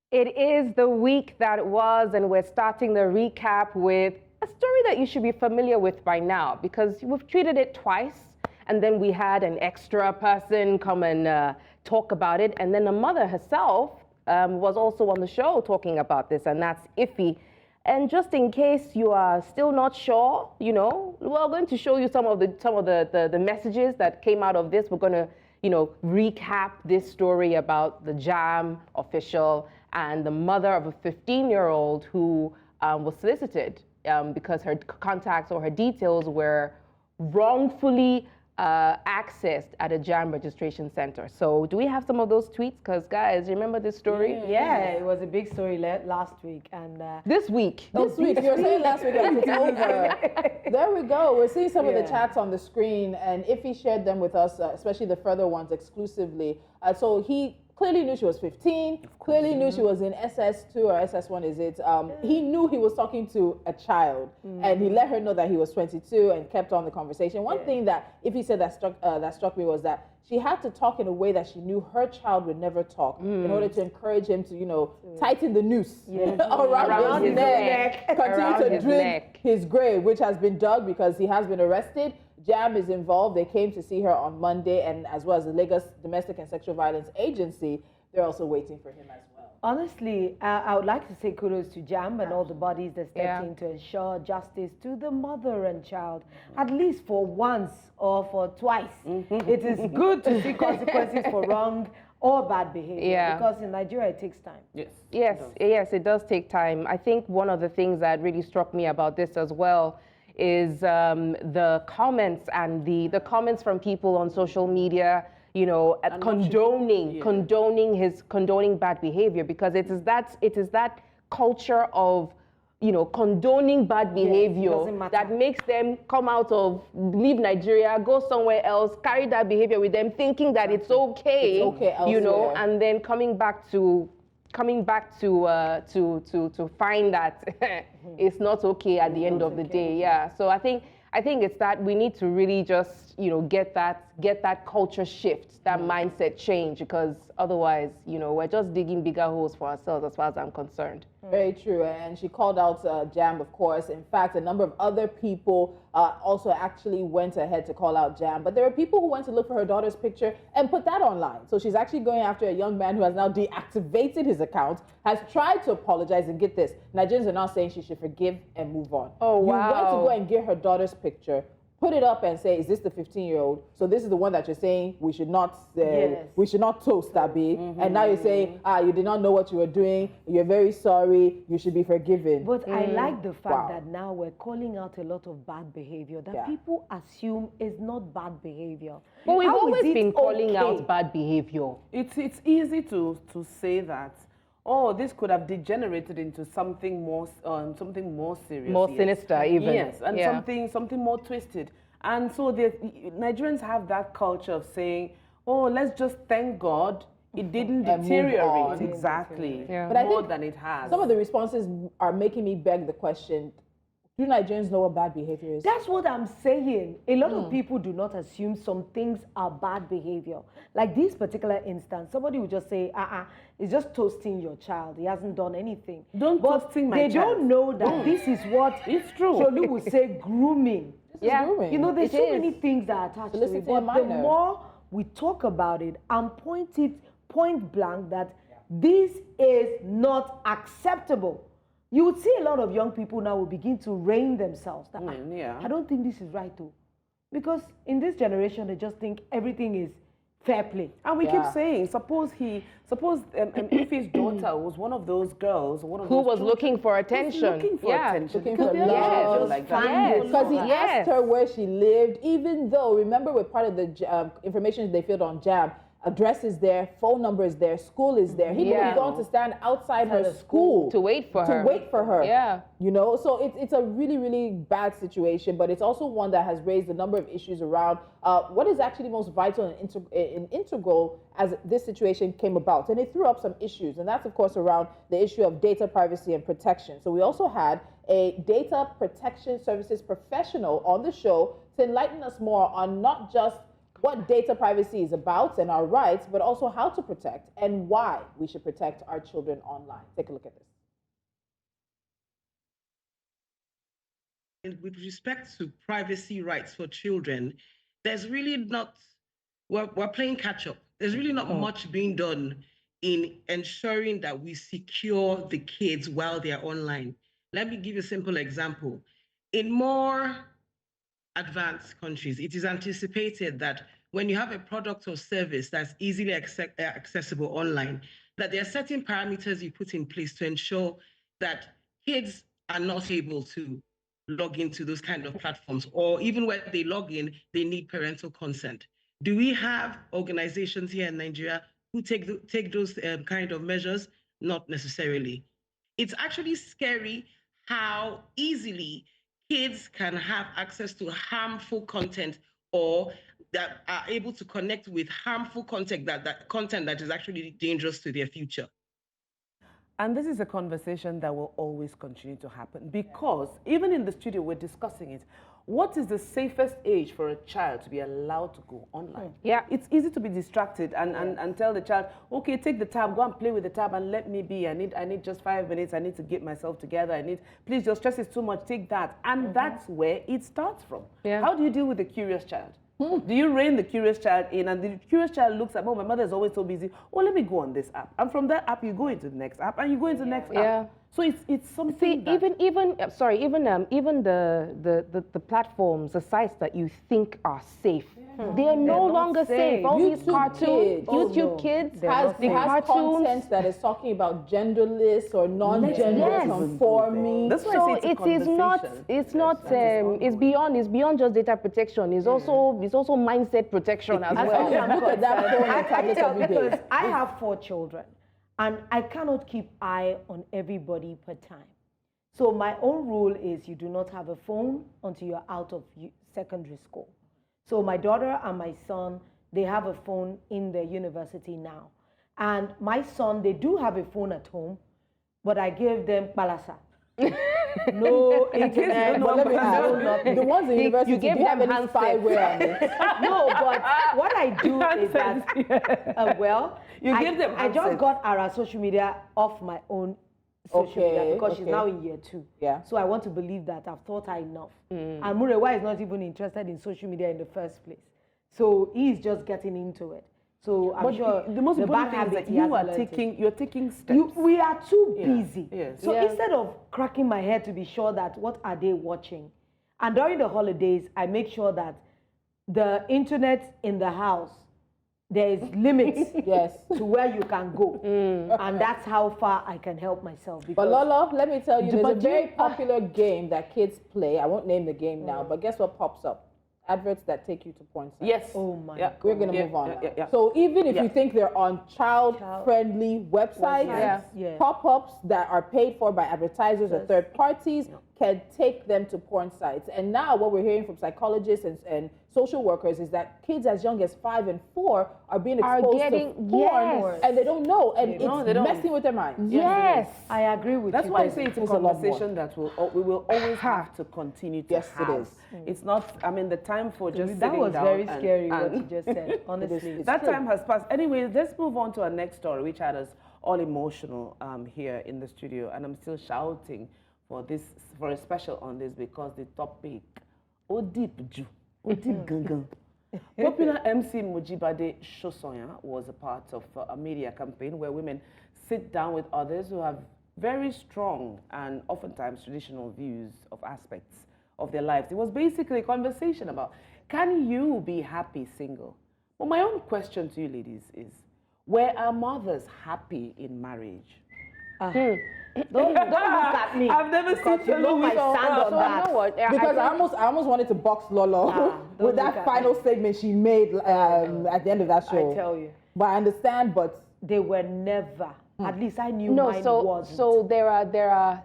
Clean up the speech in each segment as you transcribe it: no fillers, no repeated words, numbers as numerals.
It is the week that was, and we're starting the recap with a story that you should be familiar with by now because we've treated it twice, and then we had an extra person come and talk about it, and then the mother herself was also on the show talking about this, and that's Iffy. And just in case you are still not sure, you know, we're going to show you some of the messages that came out of this. We're going to, you know, recap this story about the Jam official and the mother of a 15-year-old who was solicited because her contacts or her details were wrongfully accessed at a Jam registration center. So do we have some of those tweets? Because guys, remember this story? Yeah, it was a big story last week. And this week. This week, you were saying last week that it's over. There we go. We're seeing some of the chats on the screen, and Iffy shared them with us, especially the further ones exclusively. So he clearly knew she was 15, clearly knew she was in SS2 or SS1, is it? He knew he was talking to a child, and he let her know that he was 22 and kept on the conversation. One thing that Iffy said that struck me was that she had to talk in a way that she knew her child would never talk in order to encourage him to, you know, tighten the noose around his neck, continue to drink his grave, which has been dug because he has been arrested. Jam is involved. They came to see her on Monday, and as well as the Lagos Domestic and Sexual Violence Agency, they're also waiting for him as well. Honestly, I would like to say kudos to Jam and all the bodies that stepped in to ensure justice to the mother and child, at least for once or for twice. It is good to see consequences for wrong or bad behavior, because in Nigeria it takes time. Yes, it does take time. I think one of the things that really struck me about this as well is the comments and the comments from people on social media, you know, condoning bad behavior, because it is that culture of, you know, condoning bad behavior that makes them come out of, leave Nigeria, go somewhere else, carry that behavior with them, thinking that it's okay, you know, and then coming back to find that it's not okay at the end of the day. Yeah. So I think it's that we need to really just, you know, get that culture shift, that mindset change, because otherwise, you know, we're just digging bigger holes for ourselves as far as I'm concerned. Very true. And she called out Jam, of course. In fact, a number of other people also actually went ahead to call out Jam. But there were people who went to look for her daughter's picture and put that online. So she's actually going after a young man who has now deactivated his account, has tried to apologize, and get this, Nigerians are now saying she should forgive and move on. Oh, wow. You went to go and get her daughter's picture, put it up and say, is this the 15-year-old? So this is the one that you're saying we should not toast, Abi. And now you're saying, you did not know what you were doing, you're very sorry, you should be forgiven. But I like the fact that now we're calling out a lot of bad behavior that people assume is not bad behavior. Well, we've always been calling out bad behavior. It's easy to say that, oh, this could have degenerated into something more serious, more sinister, even. Yes, and something more twisted. And so the Nigerians have that culture of saying, oh, let's just thank God it didn't deteriorate but more than it has. Some of the responses are making me beg the question: do Nigerians know what bad behavior is? That's what I'm saying. A lot of people do not assume some things are bad behavior. Like this particular instance, somebody would just say, it's just toasting your child. He hasn't done anything. Toasting my child. They don't know that this is what it's true. Sholu would say grooming. Grooming. You know, there's so many things that are attached to it. But the more we talk about it and point blank that this is not acceptable, you would see a lot of young people now will begin to rein themselves. That, I don't think this is right, though. Because in this generation, they just think everything is fair play. And we keep saying, suppose Ife's daughter was one of those girls, who was looking for attention. Looking for attention. Looking for love. Because he asked her where she lived, even though, remember, we're part of the information they filled on Jam. Address is there, phone number is there, school is there. He could have gone to stand outside her school to wait for her. Yeah. You know, so it's a really, really bad situation, but it's also one that has raised a number of issues around what is actually most vital and integral as this situation came about. And it threw up some issues, and that's, of course, around the issue of data privacy and protection. So we also had a data protection services professional on the show to enlighten us more on not just what data privacy is about and our rights, but also how to protect and why we should protect our children online. Take a look at this. And with respect to privacy rights for children, there's really not, we're playing catch up. There's really not much being done in ensuring that we secure the kids while they're online. Let me give you a simple example. In more advanced countries, it is anticipated that when you have a product or service that's easily accessible online, that there are certain parameters you put in place to ensure that kids are not able to log into those kind of platforms, or even when they log in, they need parental consent. Do we have organizations here in Nigeria who take those kind of measures? Not necessarily. It's actually scary how easily kids can have access to harmful content, or that are able to connect with harmful content that is actually dangerous to their future. And this is a conversation that will always continue to happen, because even in the studio, we're discussing it. What is the safest age for a child to be allowed to go online? Yeah. It's easy to be distracted and tell the child, okay, take the tab, go and play with the tab and let me be. I need just 5 minutes. I need to get myself together. Please, your stress is too much, take that. And that's where it starts from. Yeah. How do you deal with a curious child? Do you rein the curious child in, and the curious child looks at, oh, my mother is always so busy. Oh, let me go on this app. And from that app, you go into the next app, and you go into the next app. So it's something. See, even the platforms, the sites that you think are safe, they are no longer safe. All these cartoons, YouTube Kids, has content that is talking about genderless or non-gender conforming. That's why so it's beyond just data protection. It's also mindset protection as well. Look at that because I have 4 children. And I cannot keep eye on everybody per time. So my own rule is you do not have a phone until you're out of secondary school. So my daughter and my son, they have a phone in their university now. And my son, they do have a phone at home, but I gave them balasa. No internet, the ones in university, you gave them any spyware on it? No, but what I do is that, I just got our social media off my own social media because she's now in year 2. Yeah. So I want to believe that I've taught her enough. And Murewa is not even interested in social media in the first place. So he's just getting into it. So I'm sure the most important thing is that you're taking steps. We are too busy. So instead of cracking my head to be sure that what are they watching, and during the holidays, I make sure that the internet in the house, there is limits to where you can go. And that's how far I can help myself. But Lolo, let me tell you, there's a very popular game that kids play. I won't name the game now, but guess what pops up? Adverts that take you to porn sites. Yes. Oh my God. We're going to move on. So even if you think they're on child-friendly websites, pop-ups that are paid for by advertisers or third parties can take them to porn sites. And now what we're hearing from psychologists and social workers is that kids as young as 5 and 4 are being exposed to porn and they don't know, and it's messing with their minds. Yes, I agree with you. That's why I say it's a conversation that we will always have to continue to have. It is. It's not, I mean, the time for just that sitting was down very scary what you just said, honestly. That time has passed. Anyway, let's move on to our next story, which had us all emotional here in the studio, and I'm still shouting for a special on this because the topic, Popular MC Mojibade Shosanya was a part of a media campaign where women sit down with others who have very strong and oftentimes traditional views of aspects of their lives. It was basically a conversation about, can you be happy single? Well, my own question to you ladies is, were our mothers happy in marriage? Don't look at me. I've never seen you know my stand on that. You know what? Because I almost wanted to box Lolo with that final statement she made at the end of that show. I tell you. But I understand, but they were never. At least I knew mine wasn't. So there are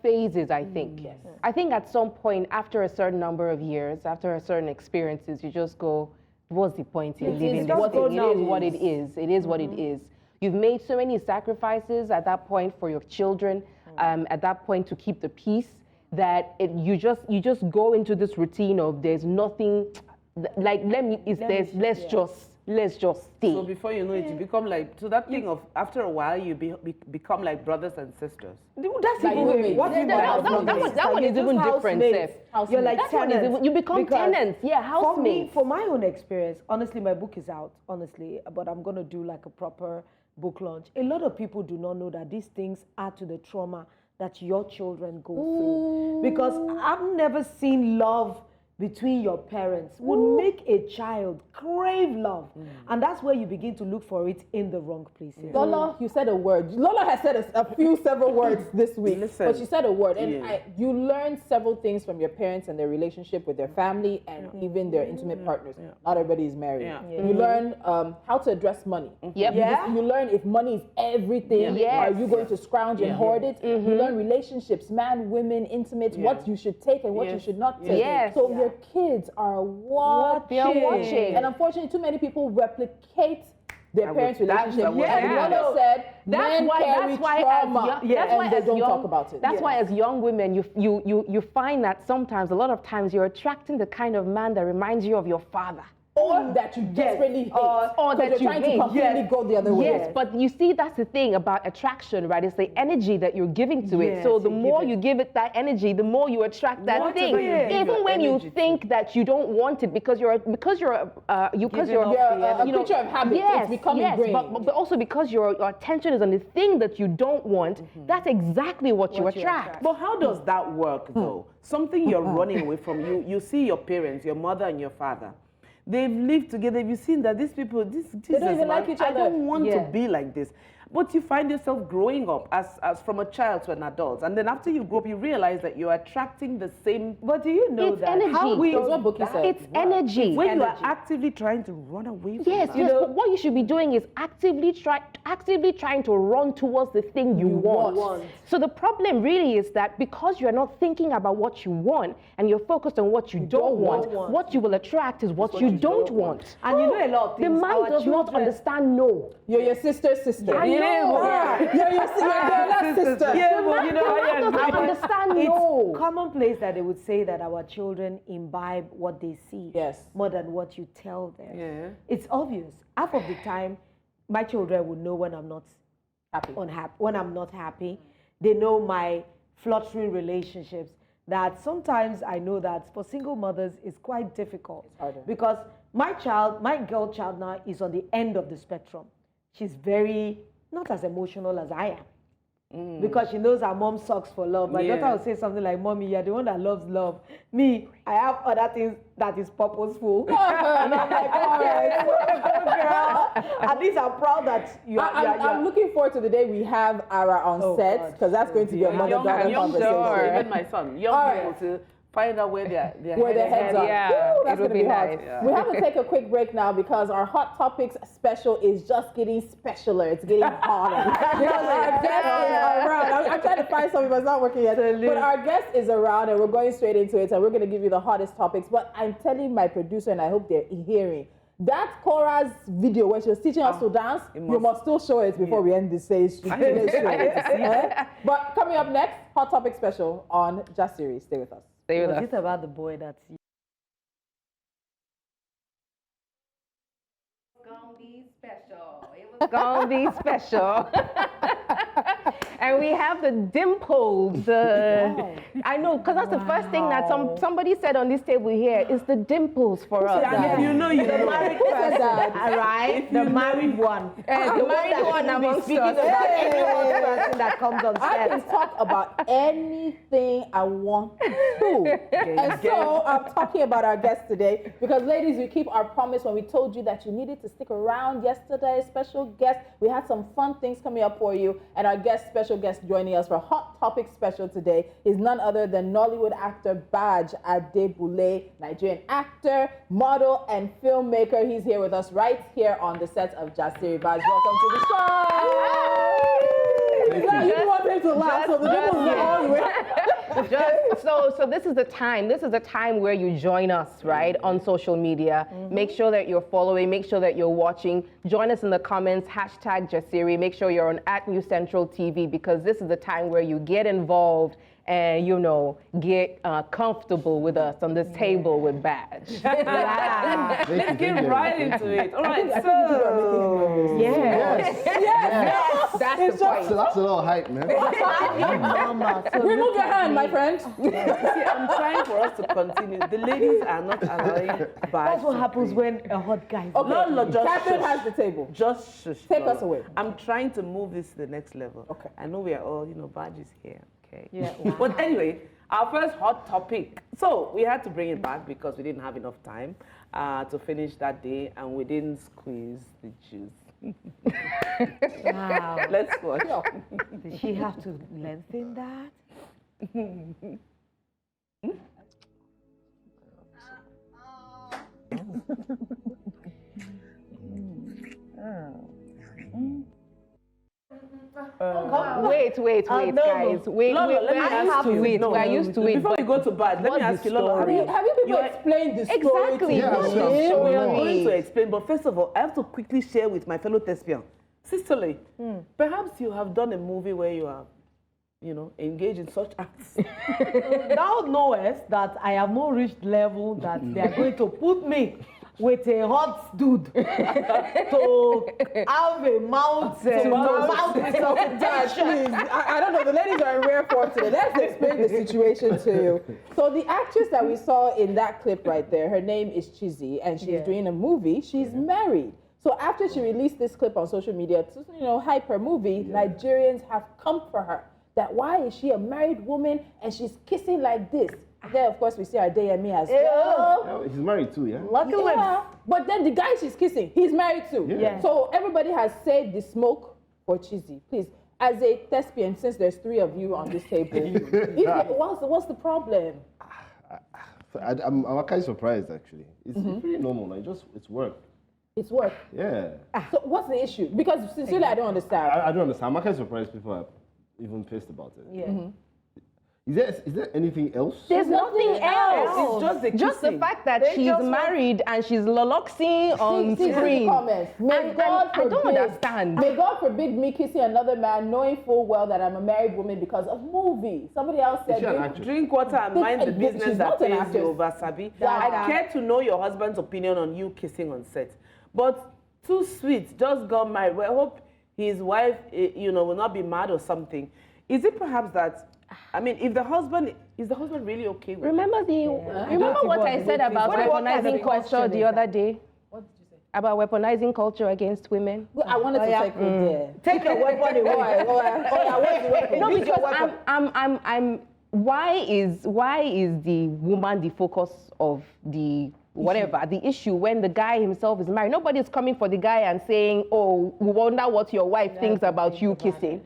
phases, I think. Yes. I think at some point, after a certain number of years, after a certain experiences, you just go, what's the point in living this thing? It is what it is. It is what it is. You've made so many sacrifices at that point for your children, at that point to keep the peace, that you just go into this routine of there's nothing like, let's just stay. So before you know it, you become like, so that thing of, after a while, you become like brothers and sisters. That's like even what that one is even different, Steph. You're like that one is you become tenants. Yeah, housemates. For my own experience, honestly, my book is out, honestly, but I'm going to do like a proper book launch. A lot of people do not know that these things add to the trauma that your children go through. Because I've never seen love between your parents would make a child crave love. And that's where you begin to look for it in the wrong places. Lola, you said a word. Lola has said several words this week, but she said a word. And you learn several things from your parents and their relationship with their family and even their intimate partners. Not everybody is married. You learn how to address money. You learn if money is everything, are you going to scrounge and hoard it? You learn relationships, man, women, intimates, what you should take and what you should not take. So your kids are watching. And unfortunately, too many people replicate their parents' relationship. And Lola said, men carry trauma, and they don't talk about it. That's why as young women, you find that sometimes, a lot of times, you're attracting the kind of man that reminds you of your father. Or that you desperately hate. Or that you're trying to completely go the other way. Yes, but you see, that's the thing about attraction, right? It's the energy that you're giving to it. So the more you give it that energy, the more you attract that thing. Even when you think that you don't want it because you're a creature of habit. It's becoming ingrained. But also because your attention is on the thing that you don't want, that's exactly what you attract. But how does that work though? Something you're running away from, you see your parents, your mother and your father. They've lived together. You've seen that these people, they don't even like each other. I don't want to be like this. But you find yourself growing up as from a child to an adult. And then after you grow up, you realize that you're attracting the same... But do you know that? Energy. That's what Bukky said. It's energy. When you are actively trying to run away from that. Yes, but what you should be doing is actively trying to run towards the thing you want. So the problem really is that because you're not thinking about what you want and you're focused on what you don't want, what you will attract is what you don't want. And you know a lot of things. The mind does not understand no. You're your sister's sister. I know. You're your sister. I understand no. It's commonplace that they would say that our children imbibe what they see more than what you tell them. It's obvious. Half of the time, my children would know when I'm not unhappy. When I'm not happy, they know my fluttering relationships. That sometimes I know that for single mothers it's quite difficult. It's harder. Because my girl child now is on the end of the spectrum. She's very not as emotional as I am. Because she knows her mom sucks for love. My daughter will say something like, "Mommy, you're the one that loves love. Me, I have other things that is purposeful." And I'm like, all right, girl. At least I'm proud that I'm looking forward to the day we have Ara on set, because that's going to be a mother-daughter conversation. Even my son, young people to find out where their heads are. That's going to be hard. Yeah. We have to take a quick break now because our Hot Topics special is just getting specialer. It's getting hotter. Because our guest is around. I'm trying to find something, but it's not working yet. But our guest is around, and we're going straight into it, and we're going to give you the hottest topics. But I'm telling my producer, and I hope they're hearing, that Korra's video where she was teaching us to dance, you must still show it before we end this stage. But coming up next, Hot Topic special on Jasiri. Stay with us. Was it about the boy that's... It was gonna be special. And we have the dimples. I know, because that's the first thing that somebody said on this table here is the dimples for us. And if you know, you the married person, all right? The married one. The married one amongst speaking us. about every one person that comes on set. I can talk about anything I want to. And so I'm talking about our guest today because, ladies, we keep our promise when we told you that you needed to stick around yesterday. Special guest. We had some fun things coming up for you, and our special guest joining us for Hot Topic special today is none other than Nollywood actor Baaj Adebule, Nigerian actor, model, and filmmaker. He's here with us right here on the set of Jasiri. Baaj, welcome to the show. You didn't want him to laugh, so the dimples are all the way. So this is the time. This is the time where you join us, right, on social media. Make sure that you're following. Make sure that you're watching. Join us in the comments. #Jasiri. Make sure you're on @NewCentral TV because this is the time where you get involved and, get comfortable with us on this table with Baaj. Let's get right into it. All right, That's the point. So that's a lot of hype, man. Remove your hand, my friend. See, I'm trying for us to continue. The ladies are not allowing Baaj. That's what happens when a hot guy is Okay, Catherine has the table. Just shush. Take us away. I'm trying to move this to the next level. Okay. I know we are all, Baaj is here. Okay. Yeah. But anyway, our first hot topic. So we had to bring it back because we didn't have enough time to finish that day, and we didn't squeeze the juice. Wow. Let's watch. Did she have to lengthen that? Wait, no, guys. Wait, Lolo, let me ask you. wait. No, We're used to it. Before we go to Baaj, let me ask you, Lolo, story? Have you people explained the story? Exactly. Yeah, What's sure. the So story? long. I'm going to explain, but first of all, I have to quickly share with my fellow thespian. Sisterly, perhaps you have done a movie where you are, engaged in such acts. Thou knowest that I have not reached level that they are going to put me with a hot dude to have a mouth Please, I don't know. The ladies are in rare form today. Let's explain the situation to you. So the actress that we saw in that clip right there, her name is Chigozie, and she's doing a movie. She's married. So after she released this clip on social media to, hype her movie, Nigerians have come for her. That why is she a married woman and she's kissing like this? Then, of course, we see our DME as well. He's married too, yeah? Luckily. Yeah, but then the guy she's kissing, he's married too. Yeah. So everybody has saved the smoke for Chigozie. Please, as a thespian, since there's 3 of you on this table, what's the problem? I'm kind of surprised, actually. It's pretty normal. Like, it's work. It's work. Yeah. So what's the issue? Because sincerely, I don't understand. I don't understand. I'm kind of surprised people are even pissed about it. Yeah. Is there anything else? There's nothing else. It's just the the fact that she's married and she's loloxing on screen. May God I don't forbid- understand. May God forbid me kissing another man knowing full well that I'm a married woman because of movie. Somebody else said, Is she an actress? drink water and mind the business She's that not an pays actress. you over, Sabi. Yeah. I care to know your husband's opinion on you kissing on set. But too sweet, just got married. Well, I hope his wife, will not be mad or something. Is it perhaps that, is the husband really okay with Remember what I said about weaponizing culture the other day? What did you say? About weaponizing culture against women? Well, I wanted to take it there. Take your weapon away. What's the weapon? No, because I'm why is the woman the focus of the whatever, the issue when the guy himself is married? Nobody's coming for the guy and saying, oh, we wonder what your wife thinks about you kissing.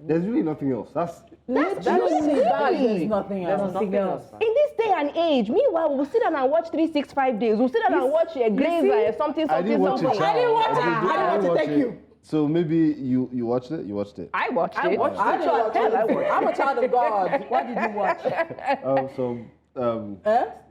There's really nothing else. That's There's nothing else. In this day and age, meanwhile, we'll sit down and watch 365 days. We'll sit down and watch a Glazer or something. I didn't watch it. I didn't watch it. I didn't watch it. Thank you. So maybe you watched it? You watched it? I watched it. I'm a child of God. What did you watch?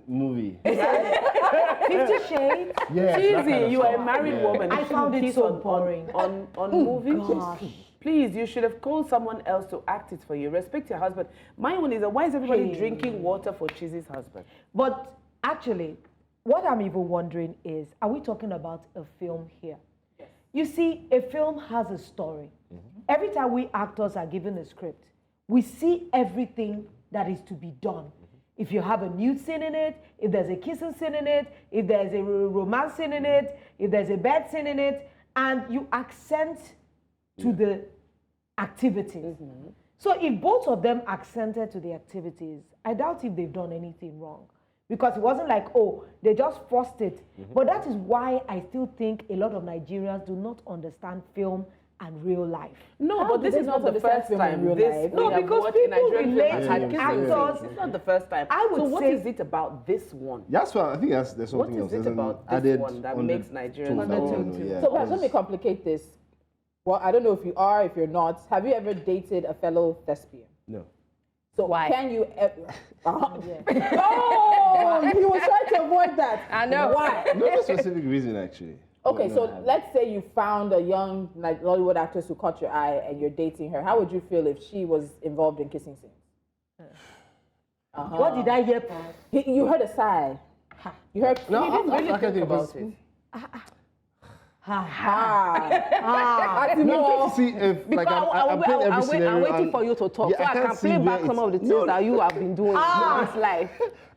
Movie. 50 Shades. Yeah. Cheesy, you are a married woman. I found it so boring. On movies. Please, you should have called someone else to act it for you. Respect your husband. My one is that why is everybody drinking water for Chizzy's husband? But actually, what I'm even wondering is, are we talking about a film here? Yes. You see, a film has a story. Every time we actors are given a script, we see everything that is to be done. If you have a nude scene in it, if there's a kissing scene in it, if there's a romance scene in it, if there's a bed scene in it, and you accent to the activities. So if both of them accented to the activities, I doubt if they've done anything wrong. Because it wasn't like, oh, they just forced it. But that is why I still think a lot of Nigerians do not understand film and real life. No, but this is not the first time. No, because people relate actors. It's not the first time. I would so what say- is it about this one? That's why I think there's something What else. is it There's an about this added one that on makes the Nigerians tone, so- yeah, So perhaps let me complicate this. Well, I don't know if you are, if you're not. Have you ever dated a fellow thespian? No. So Why? can you ever... Oh, he was trying to avoid that. I know. Why? No specific reason, actually. Okay, But so no, let's say you found a young Hollywood actress who caught your eye and you're dating her. How would you feel if she was involved in kissing scenes? What did I hear? You heard a sigh. You heard. No, he didn't really think about it. No, see if like I'm playing every scenario. I'm waiting for you to talk so I can play back some of the things that you have been doing in this life.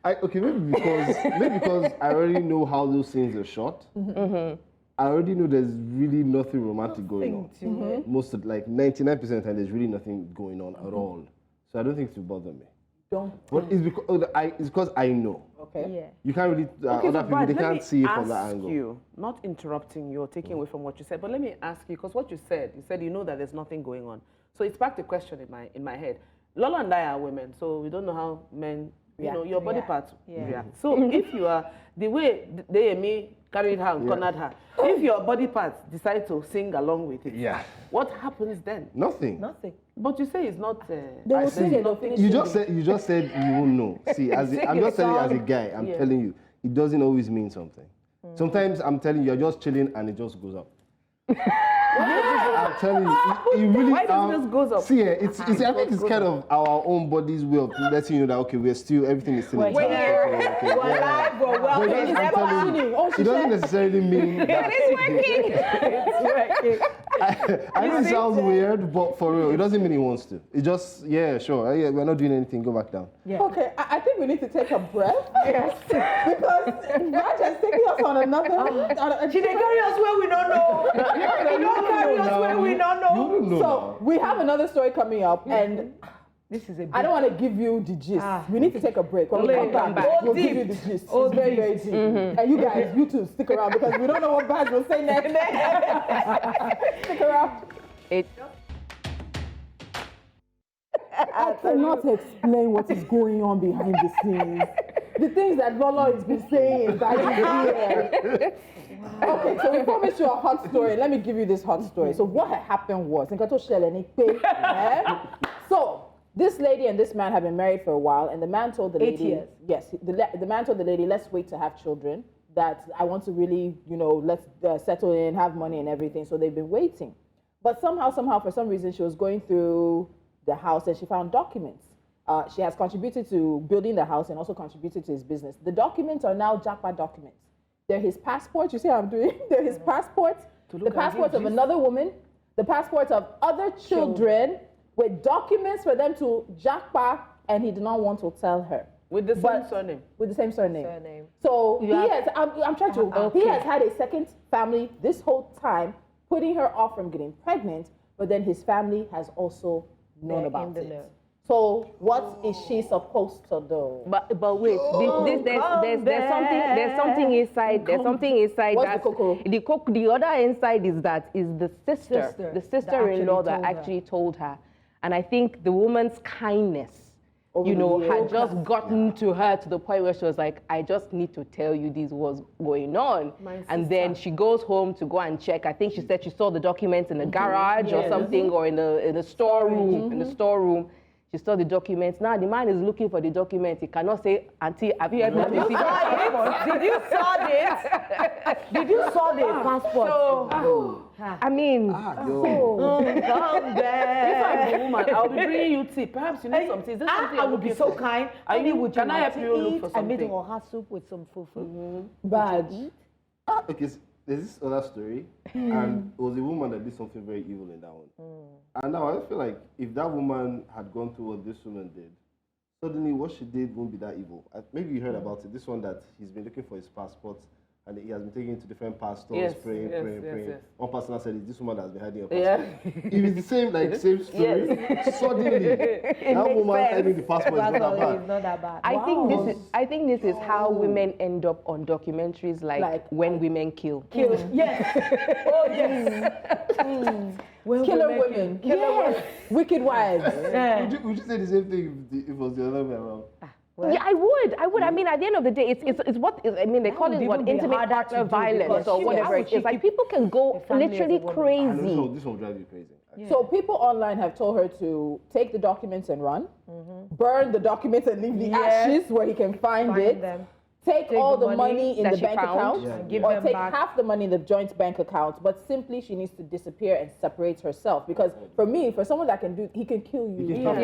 Okay, maybe because I already know how those scenes are shot. I already know there's really nothing romantic going on. Most of 99% of the time, there's really nothing going on at all. So I don't think it will bother me. But it's because I know. Okay. Yeah. You can't really other people they can't see it from that angle. You, not interrupting you or taking away from what you said, but let me ask you, because what you said you know that there's nothing going on. So it's back to the question in my head. Lola and I are women, so we don't know how men, your body parts react. So if you are the way they and me carried her and cornered her, if your body parts decide to sing along with it, what happens then? Nothing. But you say it's not. They will sing it. You just said you won't know. See, I'm just telling you as a guy. I'm telling you, it doesn't always mean something. Sometimes I'm telling you, you're just chilling and it just goes up. I'm telling you, it really. Why does it just goes up? See, I think it's kind of our own body's way of letting you know that everything is still. We're here. We're alive. We're well. It doesn't necessarily mean that. It's working. I know it sounds weird, but for real, it doesn't mean he wants to. It just, sure. We're not doing anything. Go back down. Yeah. Okay, I think we need to take a breath. Yes. Because Baaj is taking us on another. She didn't carry us where we don't know. She don't carry us where we don't know. So we have another story coming up, and this is I don't want to give you the gist. We need to take a break. When we come back, we'll give you the gist. It's very, very deep. And you guys, you two, stick around because we don't know what Baaj will say next. Stick around. I cannot explain what is going on behind the scenes. The things that Lola has been saying, that is here. Okay, so we promised you a hot story. Let me give you this hot story. So what had happened was, so this lady and this man have been married for a while, and the man told the lady, 8 years. Yes, the man told the lady, let's wait to have children, that I want to really, let's settle in, have money and everything. So they've been waiting. But somehow, for some reason, she was going through the house and she found documents. She has contributed to building the house and also contributed to his business. The documents are now Japa documents. They're his passport. You see how I'm doing? They're his passport, the passport of another woman, the passport of other children with documents for them to Japa, and he did not want to tell her. With the same surname? With the same surname. So he has, I'm trying to, he has had a second family this whole time, putting her off from getting pregnant, but then his family has also known about it. So what is she supposed to do? But wait, there's something inside. There's something inside. What's the cocoa? The other inside is the sister-in-law that actually told her, and I think the woman's kindness, had just gotten to her to the point where she was like, I just need to tell you this was going on. And then she goes home to go and check. I think she said she saw the documents in the garage or something, or in the storeroom. She saw the documents. Now the man is looking for the documents. He cannot say, Auntie, have you ever seen it? Did you saw this? Did you saw the passport? I mean, come back. If I'm a woman, I'll be bringing you tea. Perhaps you need some tea. Is there something I would be so kind. Can I help you look for something? I made oha soup with some fufu. Baaj. Okay, there's this other story, and it was a woman that did something very evil in that one. And now I just feel like if that woman had gone through what this woman did, suddenly what she did won't be that evil. Maybe you heard about it. This one that he's been looking for his passport, and he has been taking it to different pastors, praying. One pastor said, this woman has been hiding her passport. If it's the same story, suddenly that woman hiding the passport is not that bad. I think this is how women end up on documentaries like When Women Kill. Yes. Oh, yes. Killer women. Wicked wives. Would you say the same thing if it was the other way around? Well, yeah, I would. I mean, at the end of the day, it's what I mean. They call it intimate partner violence or whatever it is. Like people can go literally crazy. This will drive you crazy. Yeah. So people online have told her to take the documents and run, burn the documents and leave the ashes where he can find it, take all the money in the bank account, or take back. half the money in the joint bank account, but simply she needs to disappear and separate herself. Because for someone that can do, he can kill you. He can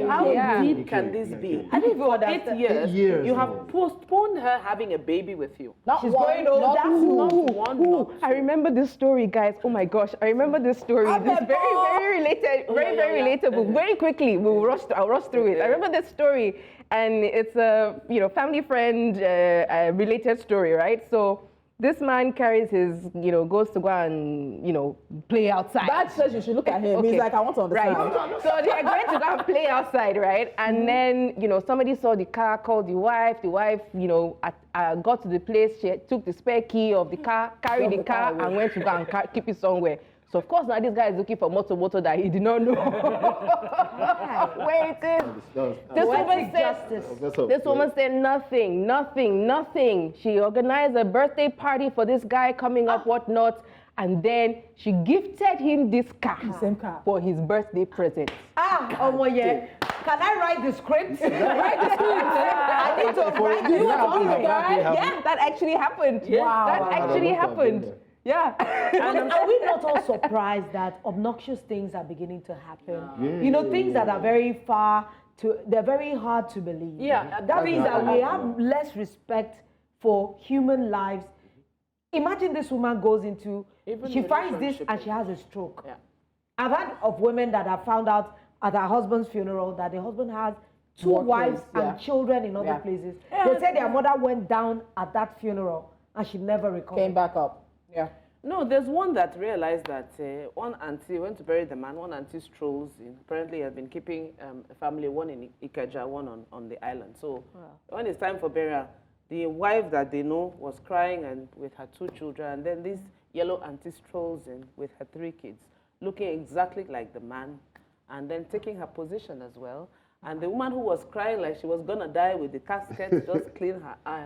How kill you. deep can this be? I think for 8 years, you have postponed her having a baby with you. She's going over. Not one. I remember this story, guys. Oh my gosh, I remember this story. This is very related, very relatable. Very quickly, I'll rush through it. I remember this story, and it's a family friend related story, right? So this man carries his, goes to go and, play outside. That says you should look at him. Okay. He's like, I want to understand. Right. So they're going to go and play outside, right? And then, somebody saw the car, called the wife. The wife, got to the place. She took the spare key of the car, carried the car, and went to go and keep it somewhere. So of course now this guy is looking for motor that he did not know where it is. This woman said nothing. She organized a birthday party for this guy coming up, whatnot, and then she gifted him this car, for his birthday present. Can I write the script? I need to write the script. Yeah, that actually happened. Wow. That actually happened. Yeah. And are we not all surprised that obnoxious things are beginning to happen? Things that are they're very hard to believe. Yeah. That means that we have less respect for human lives. Imagine this woman goes into, she finds this and she has a stroke. Yeah. I've heard of women that have found out at her husband's funeral that the husband has two wives and children in other places. They said their mother went down at that funeral and she never recovered. Came back up. Yeah. No, there's one that realized that one auntie went to bury the man. One auntie strolls in. Apparently, had been keeping a family, one in Ikeja, one on the island. So when it's time for burial, the wife that they know was crying and with her 2 children. And then this yellow auntie strolls in with her 3 kids, looking exactly like the man, and then taking her position as well. And the woman who was crying like she was going to die with the casket just cleaned her eye,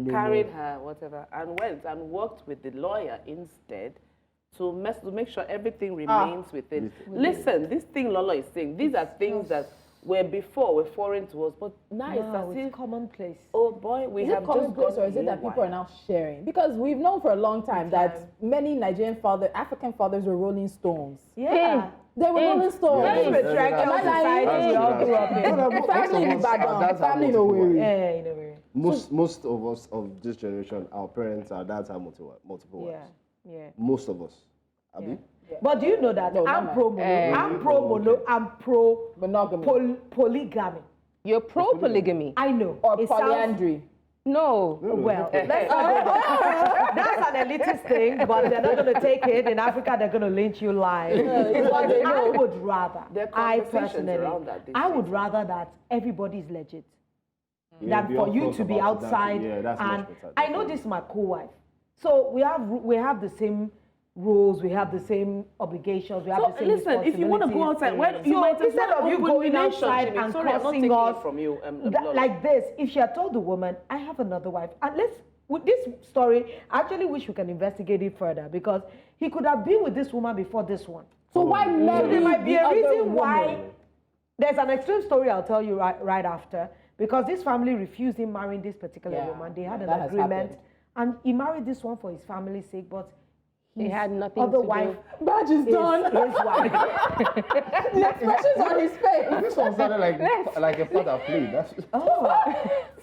carried her, whatever, and went and worked with the lawyer instead to make sure everything remains within. Listen, this thing Lolo is saying, these are things that were foreign to us, but now it's commonplace. Oh boy, we have just gone. Or is it that people are now sharing? Because we've known for a long time that many Nigerian African fathers were rolling stones. Yeah. They were rolling stones. Very patriarchal society we all grew up in. Family in Ibadan, family in Owerri. Most of us of this generation, our parents, our dads have multiple wives. Yeah. Most of us. Abi? Yeah. But do you know that I'm pro monogamy, polygamy. You're pro polygamy. I know. Or polyandry. No. Well, let's not go there. That's an elitist thing, but they're not going to take it. In Africa, they're going to lynch you live. But I would rather, I would rather that everybody's legit than for you to be outside. And I know this is my co-wife. So we have the same rules, we have the same obligations, we have the same responsibilities. If you want to go outside, instead of you going outside and crossing us from you, like this, if she had told the woman, I have another wife, and with this story, I actually wish we can investigate it further, because he could have been with this woman before this one. So why marry? So there might be a reason why. There's an extreme story I'll tell you right after, because this family refused him marrying this particular woman. They had an agreement, and he married this one for his family's sake, but he had nothing other to wife do. Baaj is done. His wife. The expressions on his face. This one sounded like a father play.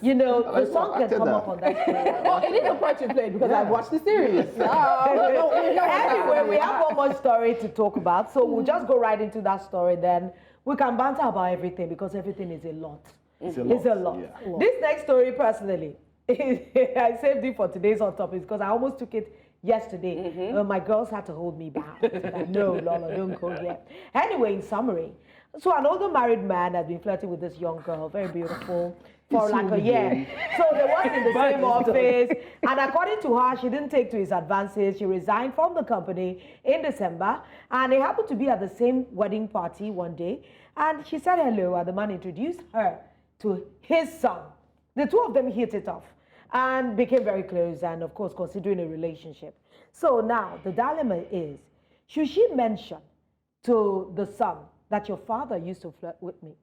The song can come up on that story. Oh, it is a part you played because I've watched the series. Anyway, we have one more story to talk about, so we'll just go right into that story. Then we can banter about everything, because everything is a lot. It's a lot. Yeah. This next story, personally, I saved it for today's hot topics because I almost took it yesterday. My girls had to hold me back. Like, no, Lola, don't go yet. Anyway, in summary, so an older married man has been flirting with this young girl, very beautiful, for like a year. So they worked in the same office, and according to her, she didn't take to his advances. She resigned from the company in December, and they happened to be at the same wedding party one day, and she said hello, and the man introduced her to his son. The two of them hit it off and became very close, and of course considering a relationship. So now the dilemma is, should she mention to the son that your father used to flirt with me?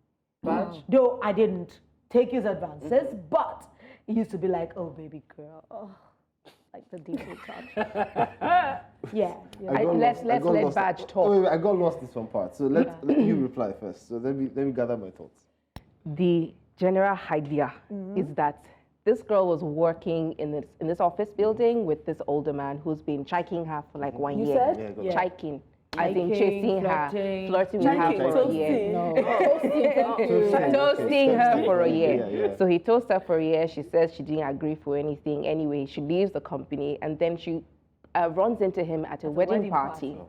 Though I didn't take his advances, but It used to be like, oh, baby girl, oh, like the deep touch. Yeah. Let's let Baaj talk. Wait, I got lost in some part. So let you reply first. So let me gather my thoughts. The general idea is that this girl was working in this office building with this older man who's been chiking her for like 1 year. You said? Yeah. Chiking. As in chasing her, flirting with her for a year. No. Toasting her for a year. Yeah. So he toasted her for a year. She says she didn't agree for anything. Anyway, she leaves the company and then she runs into him at a wedding party.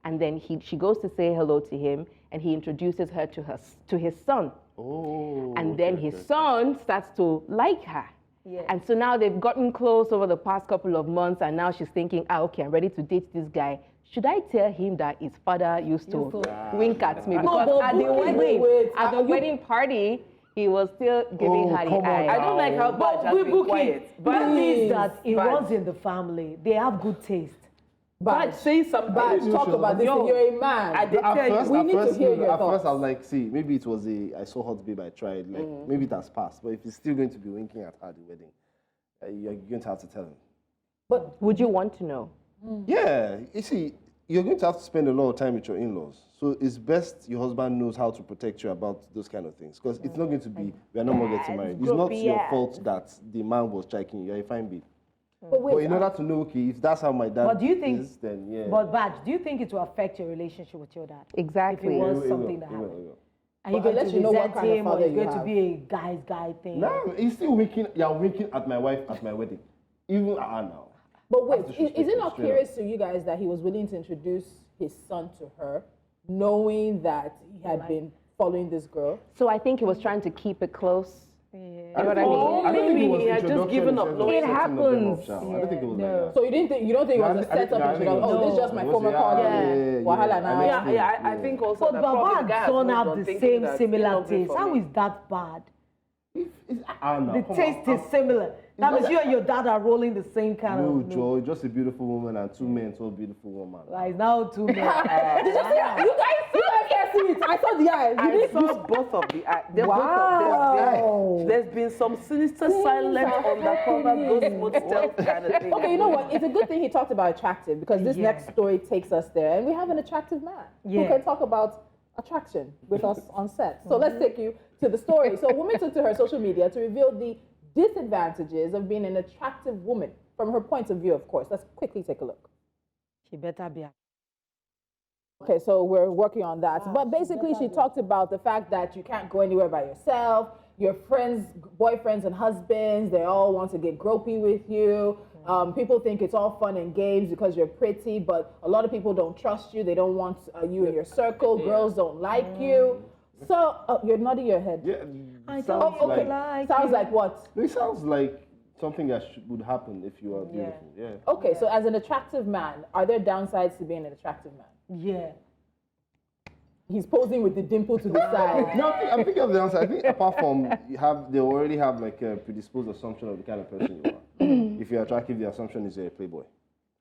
And then she goes to say hello to him and he introduces her to his son. Oh. And then his son starts to like her. Yeah. And so now they've gotten close over the past couple of months and now she's thinking, okay, I'm ready to date this guy. Should I tell him that his father used to wink at me? Because at the wedding party, he was still giving her the eye. I don't like how Baaj has been quiet. But the thing is that it runs in the family. They have good taste. Baaj, say something. Baaj, talk about this. You're a man. We need to hear your thoughts. At first, I was like, see, maybe it was I saw Hot Babe, I tried. Like, maybe it has passed. But if he's still going to be winking at her at the wedding, you're going to have to tell him. But would you want to know? Yeah, you see, you're going to have to spend a lot of time with your in-laws. So it's best your husband knows how to protect you about those kind of things. Because it's not going to be, we're no more getting married. It's not your fault that the man was striking you. You're a fine babe. But in order to know, okay, if that's how my dad is, then yeah. But Baaj, do you think it will affect your relationship with your dad? Exactly. If it was something that happened. Are you Well, going to know what resent kind of him or father it's you going to have. be a guy thing? No, he's still winking. You're winking at my wife at my wedding. Even now. But wait, That's is it disrespectful, not straight curious to you guys that he was willing to introduce his son to her, knowing that he had been following this girl? So I think he was trying to keep it close. Yeah. You know what I mean? I don't think it was Maybe he had just introduction given up. in terms of It setting them up, happens. I don't think it was like that. So you don't think it was a setup and she goes, oh, this is just my former colleague. Wahala now. Yeah, I think also But that probably the guy Baba's has son moved have on the thinking same that similar it's not good taste. for How me. is that bad? The Taste is similar. That means you and your dad are rolling the same kind No, of. Joe, just a beautiful woman and two men, so beautiful woman. Like now two men. Did you guys can see it. I saw the eye. I saw both of the eyes. Wow. There's been some sinister silent undercover ghost mode stealth kind of thing. Okay, you know what? It's a good thing he talked about attractive because this next story takes us there, and we have an attractive man who can talk about attraction with us on set. So let's take you to the story. So a woman took to her social media to reveal the disadvantages of being an attractive woman from her point of view, of course. Let's quickly take a look. She better be. Okay, so we're working on that. But basically, she talked about the fact that you can't go anywhere by yourself. Your friends, boyfriends and husbands, they all want to get gropey with you. People think it's all fun and games because you're pretty, but a lot of people don't trust you. They don't want you in your circle. Girls don't like you. So, you're nodding your head. Yeah, I sounds don't like, like Sounds like what? it sounds like something that would happen if you are beautiful. Yeah. Okay, so as an attractive man, are there downsides to being an attractive man? Yeah. He's posing with the dimple to the side. No, I'm thinking of the answer. I think apart from they already have like a predisposed assumption of the kind of person you are. If you're attractive, the assumption is you're a playboy.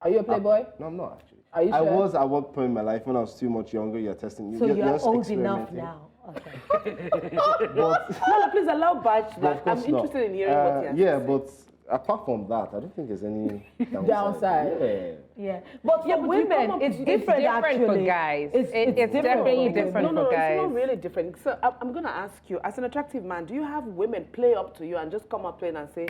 Are you a playboy? No, I'm not actually. Are you sure? I was at one point in my life when I was too much younger. You're testing. So you're just old enough experimenting. now. Okay. But No, please allow Baaj of that. I'm course not. interested in hearing what he has Yeah, to say. but apart from that, I don't think there's any Downside. Yeah. Yeah. But for women, it's different actually. for guys. It's different definitely for different No, for guys. it's not really different. So I'm going to ask you, as an attractive man, do you have women play up to you and just come up playing and say,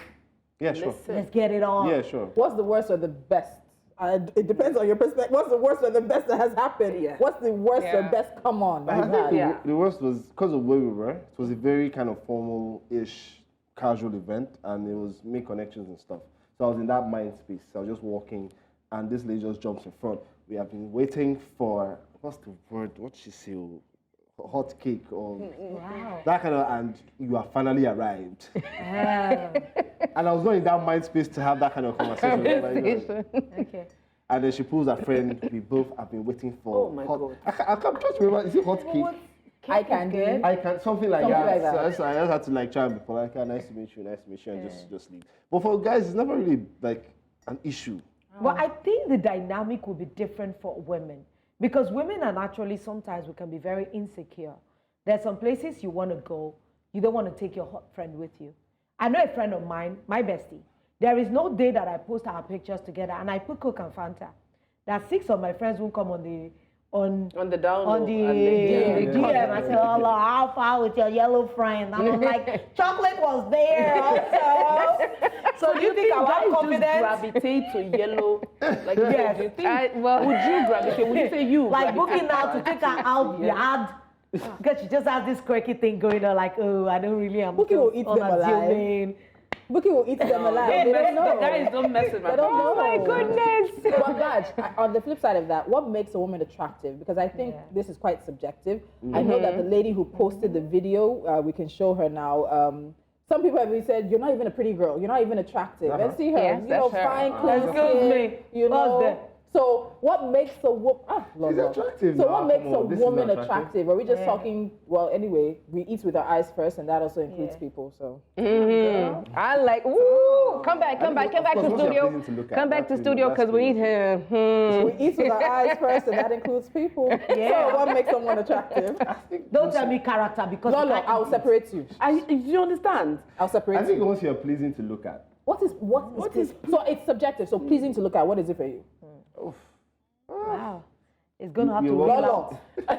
Yeah, sure. listen? Let's get it on. Yeah, sure. What's the worst or the best? It depends on your perspective. What's the worst or the best that has happened? Yeah. What's the worst or best come on that I you've think had? the worst was because of where we were. It was a very kind of formal-ish, casual event, and it was make connections and stuff. So I was in that mind space. I was just walking, and this lady just jumps in front. We have been waiting for what's the word? What she say? Hot cake or that kind of, and you have finally arrived. And I was not in that mind space to have that kind of conversation. Okay. And then she pulls her friend. We both have been waiting for. Oh my hot, God. I can't just remember. Is it hot cake? I can do. I can something like Something that. like that. So I just had to like try and be polite. Okay, nice to meet you, and just leave. But for guys, it's never really like an issue. But I think the dynamic will be different for women because women are naturally sometimes we can be very insecure. There's some places you want to go, you don't want to take your hot friend with you. I know a friend of mine, my bestie. There is no day that I post our pictures together and I put Coke and Fanta. That 6 of my friends won't come on the DM. I said, "Oh, how far with your yellow friend?" And I'm like, chocolate was there also. So do you think our confidence gravitate to yellow? Like, yes. do you think, would you gravitate? Would you say you? Like Bukky now to take her out yard because she just has this quirky thing going on. Like, oh, I don't really am. Bukky will eat them alive. Bukky will eat them alive. They don't know. Guys, don't mess with my. Oh my goodness. But Baaj, on the flip side of that, what makes a woman attractive? Because I think this is quite subjective. I know that the lady who posted the video, we can show her now. Some people have said, "You're not even a pretty girl. You're not even attractive." And see her, Yes, fine clothes, So what makes a woman? She's attractive. So what makes a woman attractive? Are we just talking? Well, anyway, we eat with our eyes first, and that also includes people. So I like. Ooh, come back to studio. Come back to studio because we need him. we eat with our eyes first, and that includes people. So what makes someone attractive? Don't tell me character because No, I'll separate you. Do you understand? I'll separate you. I think once you're pleasing to look at. What is so it's subjective. So pleasing to look at. What is it for you? wow, it's gonna have to You're roll well- out.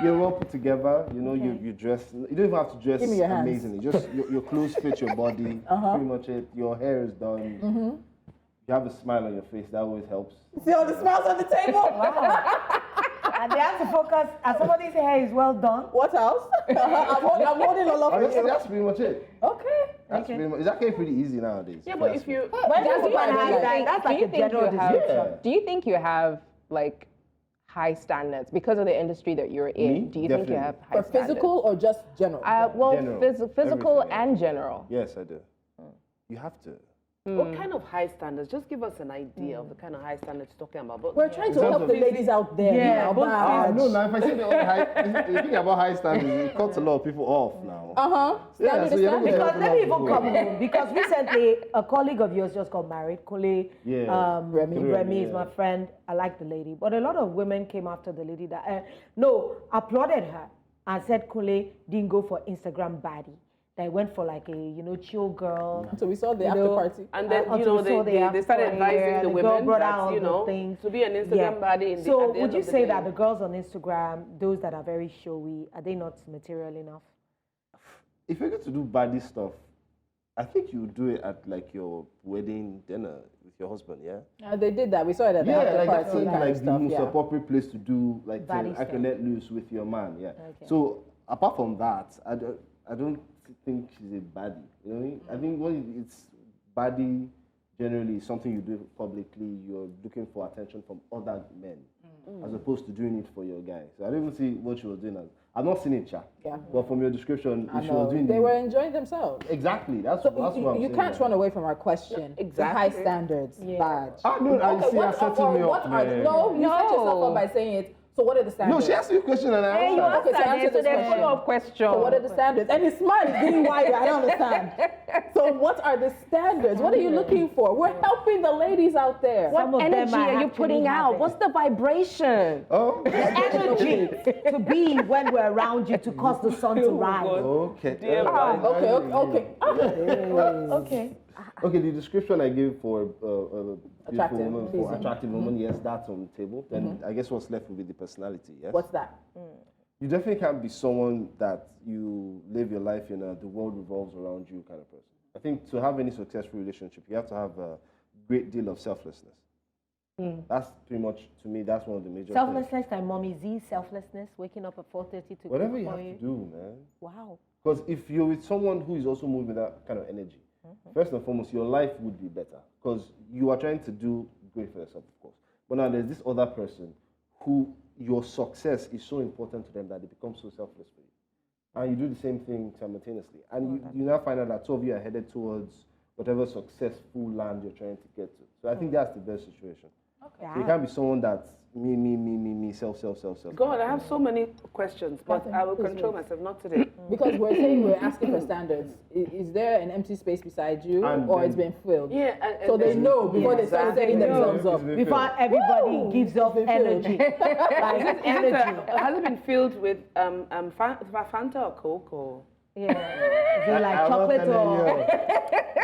You're well put together. You know, you dress. You don't even have to dress Give me your hands. amazingly. Just your clothes fit your body. Pretty much it. Your hair is done. You have a smile on your face. That always helps. See all the smiles on the table. And they have to focus. And somebody's hair is well done. What else? I'm holding all of Honestly, it. that's pretty much it. Okay. That's pretty much. It's actually pretty easy nowadays. Yeah, but if you. When That's does what one I have like. that? That's like a general description. Do you think you have like high standards because of the industry that you're in? Me? Do you think you have high For physical or just general? well, General. physical Everything, and general. Yes, I do. You have to. What kind of high standards? Just give us an idea of the kind of high standards you're talking about. But We're trying to terms help of the ladies out there. Yeah, now, both Baaj. No, now if I say the high, the thing about high standards, it cuts a lot of people off now. Standard so is you're not standard. gonna Because let me even come home. Because recently, a colleague of yours just got married. Kole, Remy is my friend. I like the lady. But a lot of women came after the lady that, applauded her and said Kole didn't go for Instagram baddie. They went for like a, chill girl. So we saw the after party. And then, Until we saw they started advising the women that, things. to be an Instagram body. So would you say that the girls on Instagram, those that are very showy, are they not material enough? If you're going to do baddie stuff, I think you would do it at like your wedding dinner with your husband, yeah? They did that. We saw it at the after like party. that's not kind like of the stuff, most appropriate place to do like Baddie I can stuff. let loose with your man, yeah. Okay. So apart from that, I don't think she's a baddie. You know what I mean? I think when it's baddie generally is something you do publicly, you're looking for attention from other men as opposed to doing it for your guy. So I don't even see what she was doing as. I've not seen it, Cha. Yeah. But from your description, I she was know. doing They were enjoying themselves. exactly. That's So what I'm you saying. can't run away from our question. Exactly. The high standards, Baaj. Ah, no, I see her setting me up, man. No, you set yourself up by saying it. So what are the No, standards? she asked me a question and I Hey, you answered. asked Okay, so that, answer so this then question. follow-up question. So what are the standards? And his smile is getting wider. I don't understand. So what are the standards? What are you looking for? We're helping the ladies out there. What Some of them energy might are you actually putting have out? it. What's the vibration? Oh, Energy to be when we're around you to cause the sun to rise. okay. Okay. Okay, the description I gave for beautiful Attractive, woman, for pleasing. attractive woman, yes, that's on the table. Then I guess what's left will be the personality, yes? What's that? You definitely can't be someone that you live your life in the world revolves around you kind of person. I think to have any successful relationship, you have to have a great deal of selflessness. That's pretty much, to me, that's one of the major things. Selflessness and mommy Z, selflessness, waking up at 4:30 to Whatever cook you for have to do, man. Wow. Because if you're with someone who is also moving that kind of energy, first and foremost, your life would be better. Because you are trying to do great for yourself, of course. But now there's this other person who your success is so important to them that they become so selfless for you. And you do the same thing simultaneously. And you now find out that two of you are headed towards whatever successful land you're trying to get to. So I think that's the best situation. Okay. So you can't be someone that's me, self. Go on, I have so many questions, but I will control myself, not today. Because we're saying we're asking for standards. Is there an empty space beside you, And or then- it's been filled? Yeah, So they know before they start setting themselves up. Before everybody gives off energy. Like energy. Has it been filled with Fanta or Coke or? Yeah. So like chocolate or...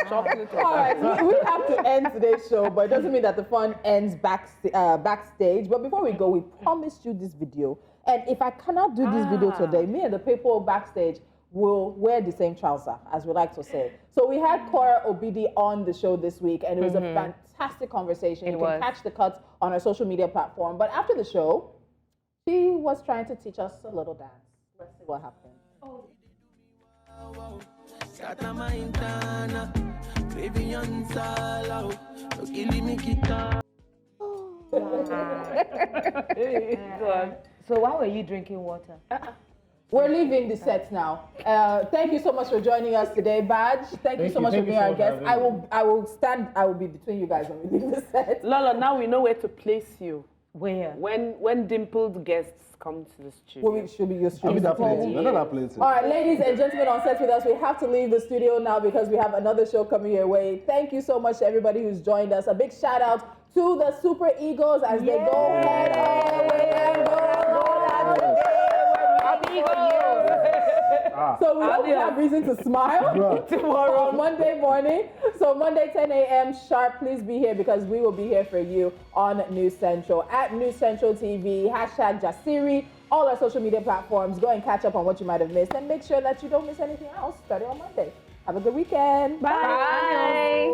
Chocolate. All right, we have to end today's show, but it doesn't mean that the fun ends backstage. But before we go, we promised you this video. And if I cannot do this video today, me and the people backstage will wear the same trouser, as we like to say. So we had Korra Obidi on the show this week, and it was a fantastic conversation. You can catch the cuts on our social media platform. But after the show, she was trying to teach us a little dance. Let's see what happened. So why were you drinking water? We're leaving the set now. Thank you so much for joining us today, Baaj. Thank you so much for being our guest. I will be between you guys when we leave the set. Lola, now we know where to place you. Where? When dimpled guests come to the studio. We should be your studio. All right, ladies and gentlemen on set with us, we have to leave the studio now because we have another show coming your way. Thank you so much to everybody who's joined us. A big shout out to the Super Eagles as they go head all the way and go. So we hope you have reason to smile tomorrow on Monday morning. So Monday 10 a.m. sharp, please be here because we will be here for you on News Central. At News Central TV, #Jasiri, all our social media platforms. Go and catch up on what you might have missed and make sure that you don't miss anything else starting on Monday. Have a good weekend. Bye.